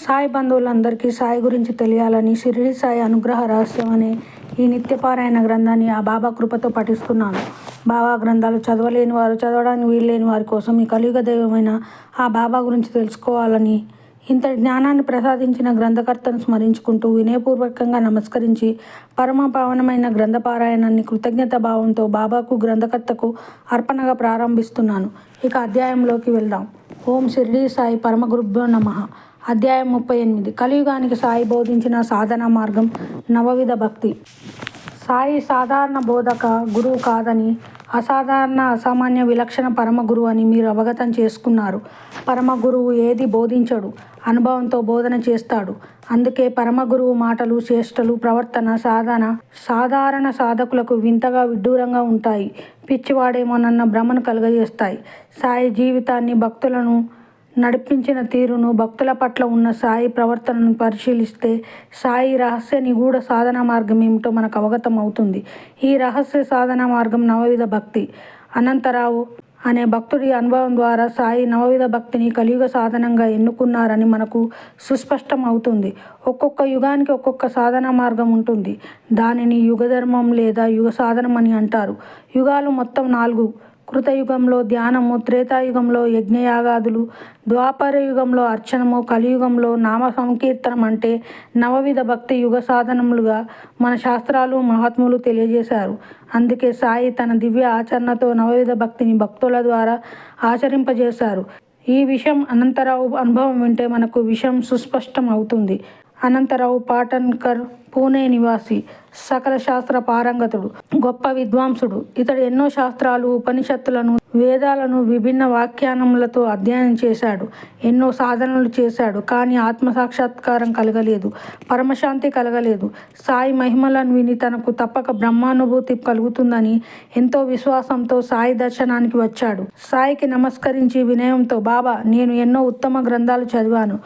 సాయి బంధువులందరికీ సాయి గురించి తెలియాలని షిరిడి సాయి అనుగ్రహ రహస్యం అనే ఈ నిత్యపారాయణ గ్రంథాన్ని ఆ బాబా కృపతో పఠిస్తున్నాను. బాబా గ్రంథాలు చదవలేని వారు, చదవడానికి వీల్లేని వారి కోసం ఈ కలియుగ దైవమైన ఆ బాబా గురించి తెలుసుకోవాలని, ఇంతటి జ్ఞానాన్ని ప్రసాదించిన గ్రంథకర్తను స్మరించుకుంటూ వినయపూర్వకంగా నమస్కరించి పరమ పావనమైన గ్రంథపారాయణాన్ని కృతజ్ఞత భావంతో బాబాకు, గ్రంథకర్తకు అర్పణగా ప్రారంభిస్తున్నాను. ఇక అధ్యాయంలోకి వెళ్దాం. ఓం షిరిడి సాయి పరమ గురుభ్యో నమః. అధ్యాయం 38. కలియుగానికి సాయి బోధించిన సాధనా మార్గం, నవవిధ భక్తి. సాయి సాధారణ బోధక గురువు కాదని, అసాధారణ, అసామాన్య, విలక్షణ పరమ గురువు అని మీరు అవగతం చేసుకున్నారు. పరమ గురువు ఏది బోధించడు, అనుభవంతో బోధన చేస్తాడు. అందుకే పరమ గురువు మాటలు, చేష్టలు, ప్రవర్తన, సాధారణ సాధకులకు వింతగా, విడ్డూరంగా ఉంటాయి. పిచ్చివాడేమోనన్న భ్రమను కలుగజేస్తాయి. సాయి జీవితాన్ని, భక్తులను నడిపించిన తీరును, భక్తుల పట్ల ఉన్న సాయి ప్రవర్తనను పరిశీలిస్తే సాయి రహస్య నిగూఢ సాధనా మార్గం ఏమిటో మనకు అవగతం అవుతుంది. ఈ రహస్య సాధనా మార్గం నవవిధ భక్తి. అనంతరావు అనే భక్తుడి అనుభవం ద్వారా సాయి నవవిధ భక్తిని కలియుగ సాధనంగా ఎన్నుకున్నారని మనకు సుస్పష్టం అవుతుంది. ఒక్కొక్క యుగానికి ఒక్కొక్క సాధనా మార్గం ఉంటుంది. దానిని యుగధర్మం లేదా యుగ సాధనం అని అంటారు. యుగాలు మొత్తం 4. కృతయుగంలో ధ్యానము, త్రేతాయుగంలో యజ్ఞయాగాదులు, ద్వాపర యుగంలో అర్చనము, కలియుగంలో నామ సంకీర్తనం అంటే నవవిధ భక్తి యుగ సాధనములుగా మన శాస్త్రాలు, మహాత్ములు తెలియజేశారు. అందుకే సాయి తన దివ్య ఆచరణతో నవవిధ భక్తిని భక్తుల ద్వారా ఆచరింపజేశారు. ఈ విషయం అనంతరావు అనుభవం వింటే మనకు విషయం సుస్పష్టం అవుతుంది. అనంతరావు పాటన్కర్ పూణే నివాసి, సకల శాస్త్ర పారంగతుడు, గొప్ప విద్వాంసుడు. ఇతడు ఎన్నో శాస్త్రాలు, ఉపనిషత్తులను, వేదాలను విభిన్న వ్యాఖ్యానములతో అధ్యయనం చేశాడు. ఎన్నో సాధనలు చేశాడు. కానీ ఆత్మసాక్షాత్కారం కలగలేదు, పరమశాంతి కలగలేదు. సాయి మహిమలను విని తనకు తప్పక బ్రహ్మానుభూతి కలుగుతుందని ఎంతో విశ్వాసంతో సాయి దర్శనానికి వచ్చాడు. సాయికి నమస్కరించి వినయంతో, బాబా, నేను ఎన్నో ఉత్తమ గ్రంథాలు చదివాను.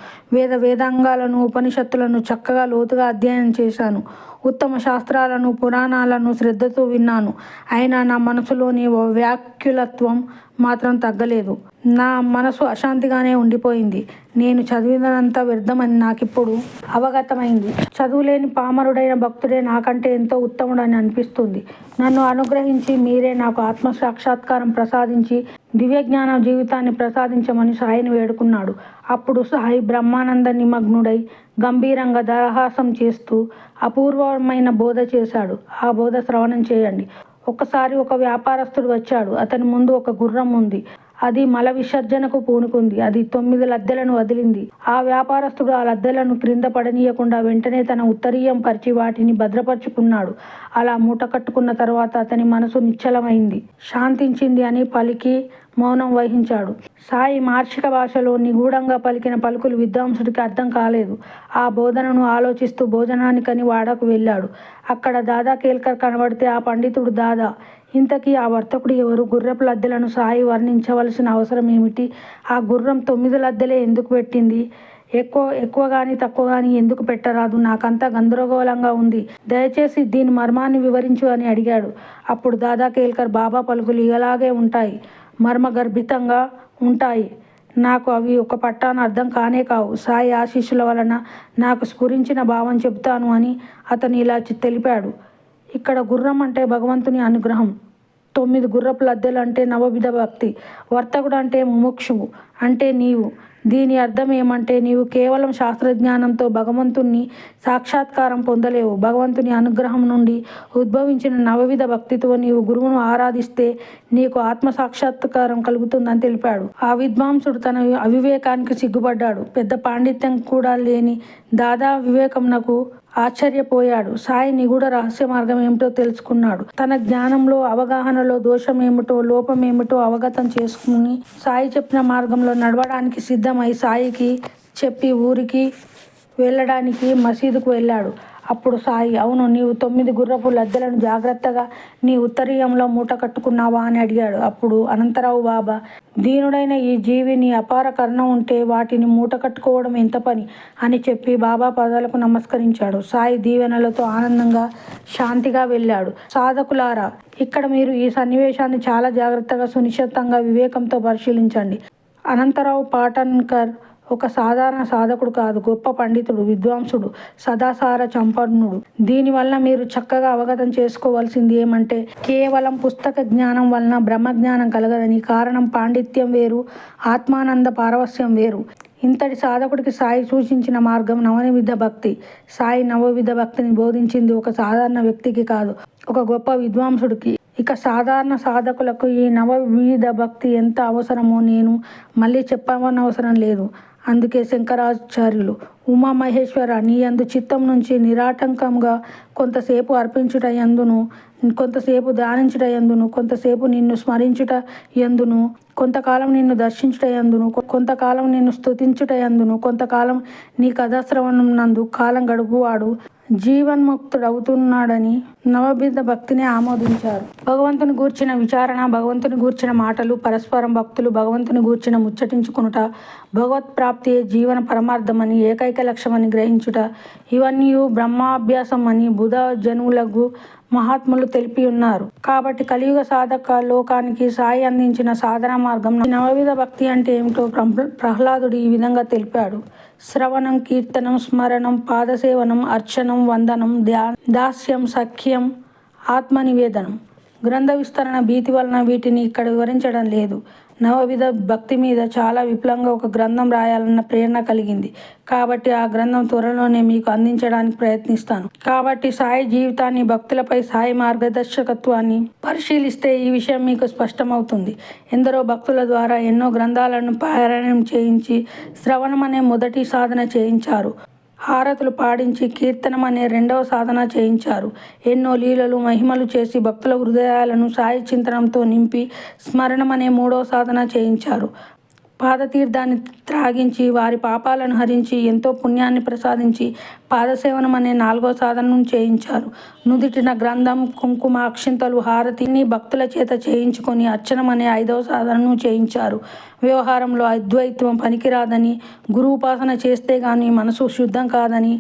వేదాంగాలను, ఉపనిషత్తులను చక్కగా లోతుగా అధ్యయనం చేశాను. ఉత్తమ శాస్త్రాలను, పురాణాలను శ్రద్ధతో విన్నాను. అయినా నా మనసులోని వ్యాకులత్వం మాత్రం తగ్గలేదు. నా మనసు అశాంతిగానే ఉండిపోయింది. నేను చదివినంతా వ్యర్థమని నాకిప్పుడు అవగతమైంది. చదువులేని పామరుడైన భక్తుడే నాకంటే ఎంతో ఉత్తముడని అనిపిస్తుంది. నన్ను అనుగ్రహించి మీరే నాకు ఆత్మసాక్షాత్కారం ప్రసాదించి దివ్యజ్ఞాన జీవితాన్ని ప్రసాదించమని సాయిని వేడుకున్నాడు. అప్పుడు సాయి బ్రహ్మానంద నిమగ్నుడై గంభీరంగా దరహాసం చేస్తూ అపూర్వమైన బోధ చేశాడు. ఆ బోధ శ్రవణం చేయండి. ఒకసారి ఒక వ్యాపారస్తుడు వచ్చాడు. అతని ముందు ఒక గుర్రం ఉంది. అది మల విసర్జనకు పూనుకుంది. అది 9 లద్దెలను వదిలింది. ఆ వ్యాపారస్తుడు ఆ లద్దెలను క్రింద పడనీయకుండా వెంటనే తన ఉత్తరీయం పరిచి వాటిని భద్రపరుచుకున్నాడు. అలా మూట కట్టుకున్న తర్వాత అతని మనసు నిశ్చలమైంది, శాంతించింది అని పలికి మౌనం వహించాడు. సాయి మార్షిక భాషలో నిగూఢంగా పలికిన పలుకులు విద్వాంసుడికి అర్థం కాలేదు. ఆ బోధనను ఆలోచిస్తూ భోజనానికని వాడకు వెళ్ళాడు. అక్కడ దాదా కేల్కర్ కనబడితే ఆ పండితుడు, దాదా, ఇంతకీ ఆ వర్తకుడు ఎవరు? గుర్రపు లద్దెలను సాయి వర్ణించవలసిన అవసరం ఏమిటి? ఆ గుర్రం 9 లద్దెలే ఎందుకు పెట్టింది? ఎక్కువ కానీ తక్కువ కానీ ఎందుకు పెట్టరాదు? నాకంతా గందరగోళంగా ఉంది. దయచేసి దీని మర్మాన్ని వివరించు అని అడిగాడు. అప్పుడు దాదా కేల్కర్, బాబా పలుకులు ఇలాగే ఉంటాయి, మర్మగర్భితంగా ఉంటాయి. నాకు అవి ఒక పట్టాన అర్థం కానే కావు. సాయి ఆశీస్సుల వలన నాకు స్ఫురించిన భావం చెబుతాను అని అతను ఇలా తెలిపాడు. ఇక్కడ గుర్రం అంటే భగవంతుని అనుగ్రహం, 9 గుర్రపు లద్దెలు అంటే నవవిధ భక్తి, వర్తకుడు అంటే ముముక్షువు అంటే నీవు. దీని అర్థం ఏమంటే నీవు కేవలం శాస్త్రజ్ఞానంతో భగవంతుని సాక్షాత్కారం పొందలేవు. భగవంతుని అనుగ్రహం నుండి ఉద్భవించిన నవవిధ భక్తితో నీవు గురువును ఆరాధిస్తే నీకు ఆత్మ సాక్షాత్కారం కలుగుతుందని తెలిపాడు. ఆ విద్వాంసుడు తన అవివేకానికి సిగ్గుపడ్డాడు. పెద్ద పాండిత్యం కూడా లేని దాదా వివేకంనకు ఆశ్చర్యపోయాడు. సాయి నిగూఢ రహస్య మార్గం ఏమిటో తెలుసుకున్నాడు. తన జ్ఞానంలో, అవగాహనలో దోషం ఏమిటో, లోపం ఏమిటో అవగతం చేసుకుని సాయి చెప్పిన మార్గంలో నడవడానికి సిద్ధమై సాయికి చెప్పి ఊరికి వెళ్ళడానికి మసీదుకు వెళ్ళాడు. అప్పుడు సాయి, అవును, నీవు 9 గుర్రపు లద్దెలను జాగ్రత్తగా నీ ఉత్తరీయంలో మూట కట్టుకున్నావా అని అడిగాడు. అప్పుడు అనంతరావు, బాబా, దీనుడైన ఈ జీవి నీ అపార కరుణ ఉంటే వాటిని మూట కట్టుకోవడం ఎంత పని అని చెప్పి బాబా పాదాలకు నమస్కరించాడు. సాయి దీవెనలతో ఆనందంగా, శాంతిగా వెళ్ళాడు. సాధకులారా, ఇక్కడ మీరు ఈ సన్నివేశాన్ని చాలా జాగ్రత్తగా, సునిశ్చితంగా, వివేకంతో పరిశీలించండి. అనంతరావు పాటన్కర్ ఒక సాధారణ సాధకుడు కాదు, గొప్ప పండితుడు, విద్వాంసుడు, సదాసార సంపన్నుడు. దీనివల్ల మీరు చక్కగా అవగతం చేసుకోవాల్సింది ఏమంటే కేవలం పుస్తక జ్ఞానం వలన బ్రహ్మజ్ఞానం కలగదని. కారణం పాండిత్యం వేరు, ఆత్మానంద పారవస్యం వేరు. ఇంతటి సాధకుడికి సాయి సూచించిన మార్గం నవవిధ భక్తి. సాయి నవవిధ భక్తిని బోధించింది ఒక సాధారణ వ్యక్తికి కాదు, ఒక గొప్ప విద్వాంసుడికి. ఇక సాధారణ సాధకులకు ఈ నవవిధ భక్తి ఎంత అవసరమో నేను మళ్ళీ చెప్పనవసరం లేదు. అందుకే శంకరాచార్యులు ఉమామహేశ్వర నీ యందు చిత్తం నుంచి నిరాటంకంగా కొంతసేపు అర్పించుట యందును, కొంతసేపు ధ్యానించుట యందును, కొంతసేపు నిన్ను స్మరించుట యందును, కొంతకాలం నిన్ను దర్శించుట యందును, కొంతకాలం నిన్ను స్తుతించుట యందును, కొంతకాలం నీ కథాశ్రవణం నందు కాలం గడుపువాడు జీవన్ముక్తుడవుతున్నాడని నవవిధ భక్తిని ఆమోదించారు. భగవంతుని గూర్చిన విచారణ, భగవంతుని గూర్చిన మాటలు, పరస్పరం భక్తులు భగవంతుని గూర్చిన ముచ్చటించుకునుట, భగవత్ప్రాప్తియే జీవన పరమార్థమని, ఏకైక లక్ష్యమని గ్రహించుట, ఇవన్నీ బ్రహ్మాభ్యాసం అని బుధ జనులకు మహాత్ములు తెలిపి ఉన్నారు. కాబట్టి కలియుగ సాధక లోకానికి సాయి అందించిన సాధన మార్గం నవవిధ భక్తి అంటే ఏమిటో ప్రహ్లాదుడు ఈ విధంగా తెలిపాడు. శ్రవణం, కీర్తనం, స్మరణం, పాదసేవనం, అర్చనం, వందనం, దాస్యం, సఖ్యం, ఆత్మనివేదనం. గ్రంథ విస్తరణ భీతి వలన వీటిని ఇక్కడ వివరించడం లేదు. నవవిధ భక్తి మీద చాలా విపులంగా ఒక గ్రంథం రాయాలన్న ప్రేరణ కలిగింది. కాబట్టి ఆ గ్రంథం త్వరలోనే మీకు అందించడానికి ప్రయత్నిస్తాను. కాబట్టి సాయి జీవితాన్ని, భక్తులపై సాయి మార్గదర్శకత్వాన్ని పరిశీలిస్తే ఈ విషయం మీకు స్పష్టమవుతుంది. ఎందరో భక్తుల ద్వారా ఎన్నో గ్రంథాలను పారాయణం చేయించి శ్రవణం అనే మొదటి సాధన చేయించారు. హారతులు పాడించి కీర్తనం అనే రెండవ సాధన చేయించారు. ఎన్నో లీలలు, మహిమలు చేసి భక్తుల హృదయాలను సాయి చింతనంతో నింపి స్మరణం అనే మూడవ సాధన చేయించారు. పాదతీర్థాన్ని త్రాగించి వారి పాపాలను హరించి ఎంతో పుణ్యాన్ని ప్రసాదించి పాదసేవనం అనే నాలుగో సాధనను చేయించారు. నుదిటిన గ్రంథం, కుంకుమ, అక్షింతలు, హారతిని భక్తుల చేత చేయించుకొని అర్చనం అనే ఐదవ సాధనను చేయించారు. వ్యవహారంలో అద్వైతం పనికిరాదని, గురువుపాసన చేస్తే గాని మనసు శుద్ధం కాదని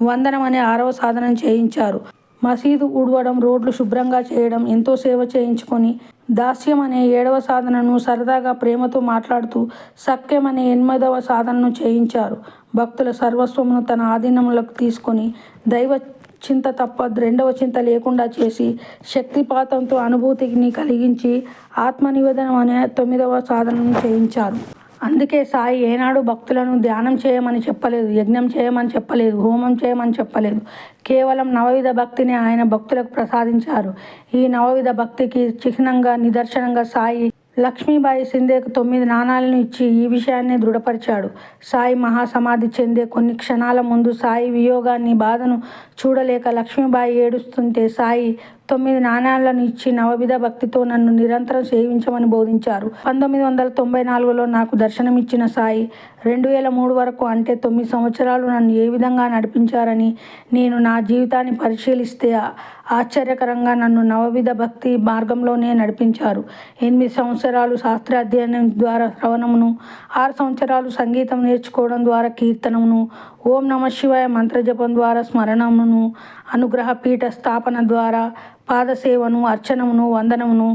వందనం అనే ఆరవ సాధన చేయించారు. మసీదు ఊడవడం, రోడ్లు శుభ్రంగా చేయడం, ఎంతో సేవ చేయించుకొని దాస్యం అనే ఏడవ సాధనను సరదాగా ప్రేమతో మాట్లాడుతూ సఖ్యం అనే ఎనిమిదవ సాధనను చేయించారు. భక్తుల సర్వస్వమును తన ఆధీనంలోకి తీసుకొని దైవ చింత తప్ప రెండవ చింత లేకుండా చేసి శక్తిపాతంతో అనుభూతిని కలిగించి ఆత్మనివేదనం అనే 9వ సాధనను చేయించారు. అందుకే సాయి ఏనాడు భక్తులను ధ్యానం చేయమని చెప్పలేదు, యజ్ఞం చేయమని చెప్పలేదు, హోమం చేయమని చెప్పలేదు. కేవలం నవవిధ భక్తిని ఆయన భక్తులకు ప్రసాదించారు. ఈ నవవిధ భక్తికి చిహ్నంగా, నిదర్శనంగా సాయి లక్ష్మీబాయి సింధేకు 9 నాణాలను ఇచ్చి ఈ విషయాన్ని దృఢపరిచాడు. సాయి మహాసమాధి చెందే కొన్ని క్షణాల ముందు సాయి వియోగాన్ని, బాధను చూడలేక లక్ష్మీబాయి ఏడుస్తుంటే సాయి 9 నాణాలను ఇచ్చి నవవిధ భక్తితో నన్ను నిరంతరం సేవించమని బోధించారు. 1994లో నాకు దర్శనమిచ్చిన సాయి 2003 వరకు అంటే 9 సంవత్సరాలు నన్ను ఏ విధంగా నడిపించారని నేను నా జీవితాన్ని పరిశీలిస్తే ఆశ్చర్యకరంగా నన్ను నవవిధ భక్తి మార్గంలోనే నడిపించారు. 8 సంవత్సరాలు శాస్త్రాధ్యయనం ద్వారా శ్రవణమును, 6 సంవత్సరాలు సంగీతం నేర్చుకోవడం ద్వారా కీర్తనమును, ఓం నమ శివాయ మంత్రజపం ద్వారా స్మరణమును, అనుగ్రహ పీఠ స్థాపన ద్వారా పాదసేవను, అర్చనమును, వందనమును,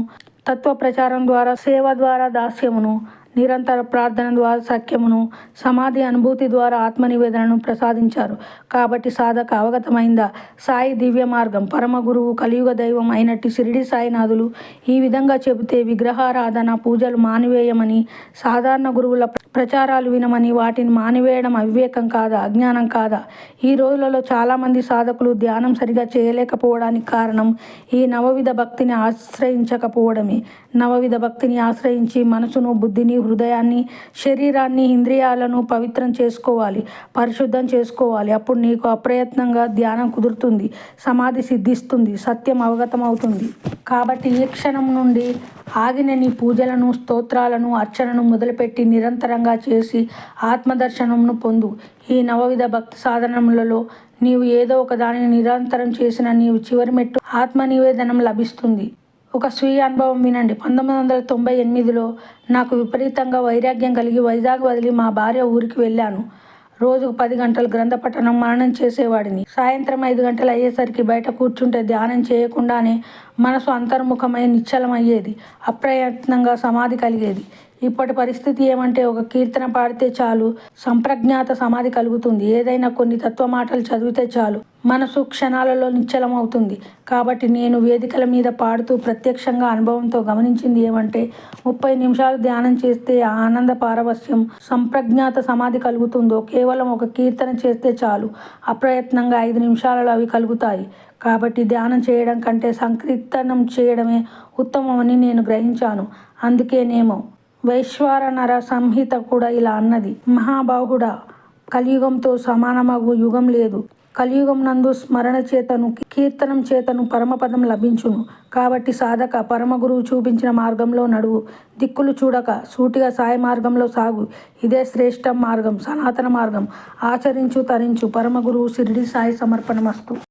తత్వ ప్రచారం ద్వారా సేవ ద్వారా దాస్యమును, నిరంతర ప్రార్థన ద్వారా సఖ్యమును, సమాధి అనుభూతి ద్వారా ఆత్మనివేదనను ప్రసాదించారు. కాబట్టి సాధక అవగతమైందా? సాయి దివ్య మార్గం, పరమ గురువు, కలియుగ దైవం అయినట్టి షిరిడి సాయినాథులు ఈ విధంగా చెబితే విగ్రహారాధన, పూజలు మానివేయమని, సాధారణ గురువుల ప్రచారాలు వినమని, వాటిని మానివేయడం అవివేకం కాదా, అజ్ఞానం కాదా? ఈ రోజులలో చాలామంది సాధకులు ధ్యానం సరిగా చేయలేకపోవడానికి కారణం ఈ నవవిధ భక్తిని ఆశ్రయించకపోవడమే. నవవిధ భక్తిని ఆశ్రయించి మనసును, బుద్ధిని, హృదయాన్ని, శరీరాన్ని, ఇంద్రియాలను పవిత్రం చేసుకోవాలి, పరిశుద్ధం చేసుకోవాలి. అప్పుడు నీకు అప్రయత్నంగా ధ్యానం కుదురుతుంది, సమాధి సిద్ధిస్తుంది, సత్యం అవగతం అవుతుంది. కాబట్టి ఈ క్షణం నుండి ఆగిన నీ పూజలను, స్తోత్రాలను, అర్చనను మొదలుపెట్టి నిరంతరంగా చేసి ఆత్మదర్శనంను పొందు. ఈ నవవిధ భక్తి సాధనములలో నీవు ఏదో ఒక దానిని నిరంతరం చేసిన నీవు చివరి మెట్టు ఆత్మనివేదనం లభిస్తుంది. ఒక స్వీయ అనుభవం వినండి. 1998లో నాకు విపరీతంగా వైరాగ్యం కలిగి వైజాగ్ వదిలి మా భార్య ఊరికి వెళ్ళాను. రోజుకు 10 గంటలు గ్రంథ పఠనం మననం చేసేవాడిని. సాయంత్రం 5 గంటలు అయ్యేసరికి బయట కూర్చుంటే ధ్యానం చేయకుండానే మనసు అంతర్ముఖమై నిశ్చలమయ్యేది. అప్రయత్నంగా సమాధి కలిగేది. ఇప్పటి పరిస్థితి ఏమంటే ఒక కీర్తన పాడితే చాలు సంప్రజ్ఞాత సమాధి కలుగుతుంది. ఏదైనా కొన్ని తత్వమాటలు చదివితే చాలు మనసు క్షణాలలో నిశ్చలమవుతుంది. కాబట్టి నేను వేదికల మీద పాడుతూ ప్రత్యక్షంగా అనుభవంతో గమనించింది ఏమంటే 30 నిమిషాలు ధ్యానం చేస్తే ఆనంద పారవస్యం సంప్రజ్ఞాత సమాధి కలుగుతుందో కేవలం ఒక కీర్తన చేస్తే చాలు అప్రయత్నంగా 5 నిమిషాలలో అవి కలుగుతాయి. కాబట్టి ధ్యానం చేయడం కంటే సంకీర్తనం చేయడమే ఉత్తమమని నేను గ్రహించాను. అందుకేనేమో వైశ్వానర సంహిత కూడా ఇలా అన్నది: మహాబాహుడా, కలియుగంతో సమానమగు యుగం లేదు. కలియుగం నందు స్మరణ చేతను కీర్తనం చేతను పరమపదం లభించును. కాబట్టి సాధక పరమగురువు చూపించిన మార్గంలో నడువు. దిక్కులు చూడక సూటిగా సాయి మార్గంలో సాగు. ఇదే శ్రేష్ఠ మార్గం, సనాతన మార్గం. ఆచరించు, తరించు. పరమగురువు షిరిడి సాయి సమర్పణమస్తు.